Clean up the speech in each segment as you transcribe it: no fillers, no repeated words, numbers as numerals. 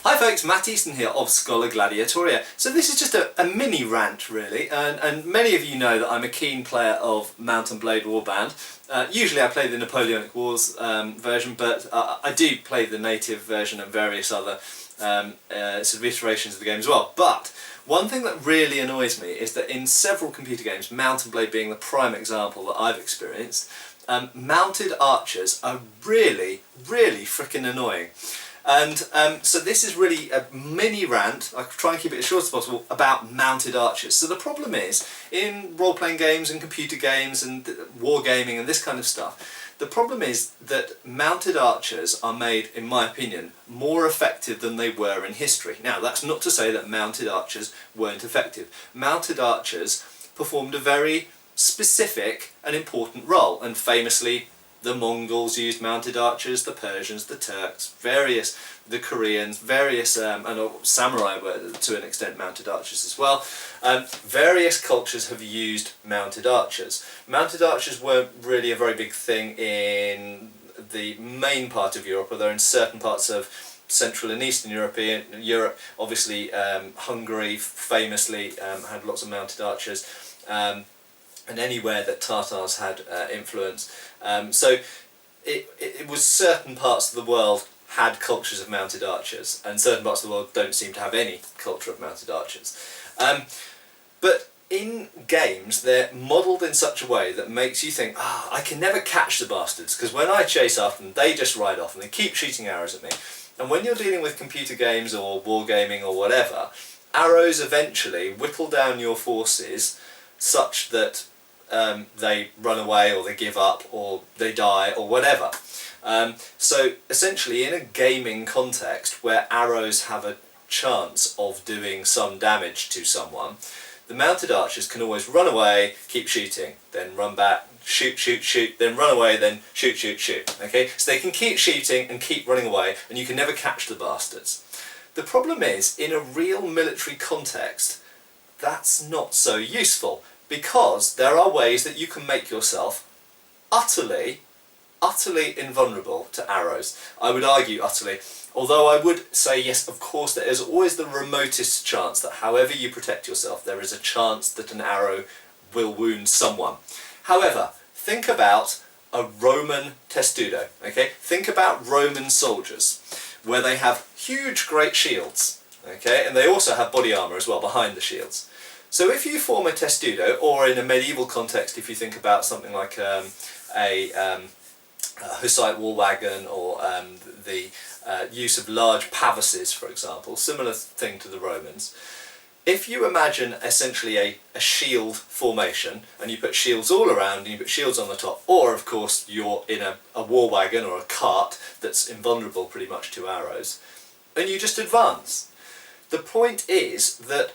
Hi folks, Matt Easton here of Schola Gladiatoria. So this is just a mini rant really, and many of you know that I'm a keen player of Mount and Blade Warband. Usually I play the Napoleonic Wars version, but I do play the native version and various other sort of iterations of the game as well. But one thing that really annoys me is that in several computer games, Mount and Blade being the prime example that I've experienced, mounted archers are really freaking annoying. And so this is really a mini rant, I try and keep it as short as possible, about mounted archers. So the problem is, in role-playing games and computer games and wargaming and this kind of stuff, the problem is that mounted archers are made, in my opinion, more effective than they were in history. Now, that's not to say that mounted archers weren't effective. Mounted archers performed a very specific and important role, and famously the Mongols used mounted archers, the Persians, the Turks, the Koreans, and samurai were to an extent mounted archers as well. Various cultures have used mounted archers. Mounted archers weren't really a very big thing in the main part of Europe, although in certain parts of Central and Eastern Europe, obviously Hungary famously had lots of mounted archers. And anywhere that Tatars had influence. So it was certain parts of the world had cultures of mounted archers, and certain parts of the world don't seem to have any culture of mounted archers. But in games, they're modelled in such a way that makes you think, I can never catch the bastards, because when I chase after them, they just ride off and they keep shooting arrows at me. And when you're dealing with computer games or wargaming or whatever, arrows eventually whittle down your forces such that they run away or they give up or they die or whatever. So essentially in a gaming context where arrows have a chance of doing some damage to someone, the mounted archers can always run away, keep shooting, then run back, shoot, then run away, then shoot. Okay? So they can keep shooting and keep running away, and you can never catch the bastards. The problem is, in a real military context, that's not so useful, because there are ways that you can make yourself utterly invulnerable to arrows. I would argue utterly, although I would say yes, of course there is always the remotest chance that however you protect yourself, there is a chance that an arrow will wound someone. However, think about a Roman testudo, okay? Think about Roman soldiers, where they have huge great shields, okay? And they also have body armour as well behind the shields. So if you form a testudo, or in a medieval context, if you think about something like a Hussite war wagon, or the use of large pavesses, for example, similar thing to the Romans. If you imagine essentially a shield formation, and you put shields all around, and you put shields on the top, or of course you're in a war wagon or a cart that's invulnerable pretty much to arrows, and you just advance. The point is that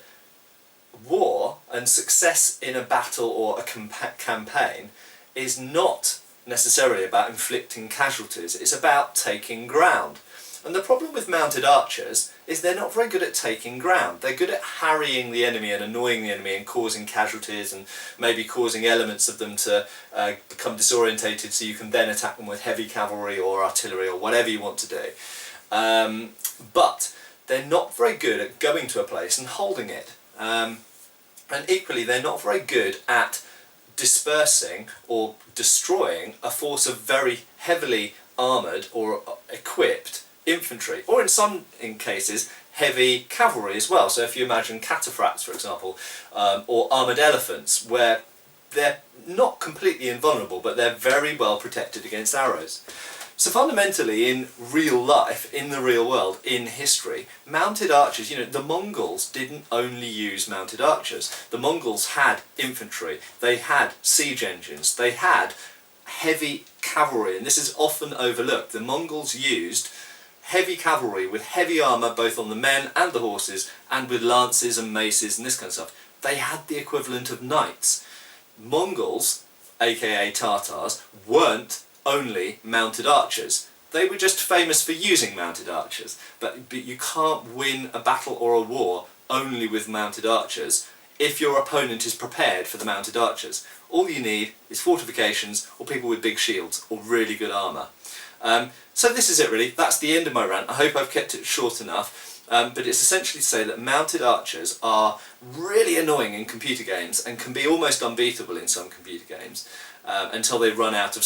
war and success in a battle or a campaign is not necessarily about inflicting casualties, it's about taking ground. And the problem with mounted archers is they're not very good at taking ground. They're good at harrying the enemy and annoying the enemy and causing casualties and maybe causing elements of them to become disorientated, so you can then attack them with heavy cavalry or artillery or whatever you want to do. But they're not very good at going to a place and holding it. And equally, they're not very good at dispersing or destroying a force of very heavily armoured or equipped infantry, or in some cases heavy cavalry as well. So if you imagine cataphracts, for example, or armoured elephants, where they're not completely invulnerable, but they're very well protected against arrows. So fundamentally, in real life, in the real world, in history, mounted archers, the Mongols didn't only use mounted archers. The Mongols had infantry, they had siege engines, they had heavy cavalry, and this is often overlooked. The Mongols used heavy cavalry with heavy armour both on the men and the horses, and with lances and maces and this kind of stuff. They had the equivalent of knights. Mongols, aka Tatars, weren't only mounted archers. They were just famous for using mounted archers, but you can't win a battle or a war only with mounted archers if your opponent is prepared for the mounted archers. All you need is fortifications or people with big shields or really good armour. So this is it really, that's the end of my rant. I hope I've kept it short enough. but it's essentially to say that mounted archers are really annoying in computer games and can be almost unbeatable in some computer games until they run out of,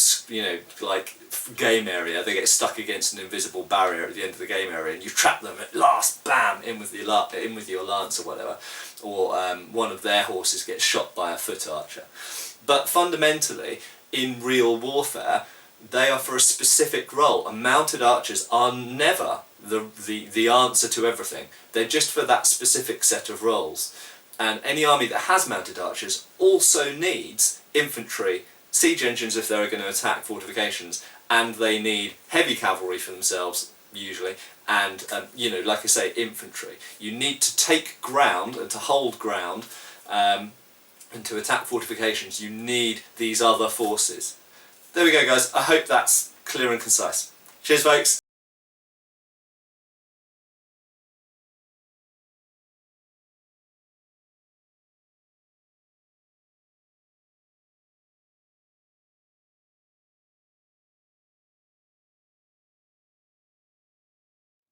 like game area. They get stuck against an invisible barrier at the end of the game area, and you trap them at last. Bam! In with your lance or whatever, or one of their horses gets shot by a foot archer. But fundamentally, in real warfare, they are for a specific role, and mounted archers are never the answer to everything. They're just for that specific set of roles. And any army that has mounted archers also needs infantry, siege engines if they're going to attack fortifications, and they need heavy cavalry for themselves, usually, and, like I say, infantry. You need to take ground and to hold ground, and to attack fortifications, you need these other forces. There we go, guys. I hope that's clear and concise. Cheers, folks.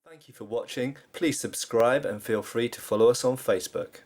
Thank you for watching. Please subscribe and feel free to follow us on Facebook.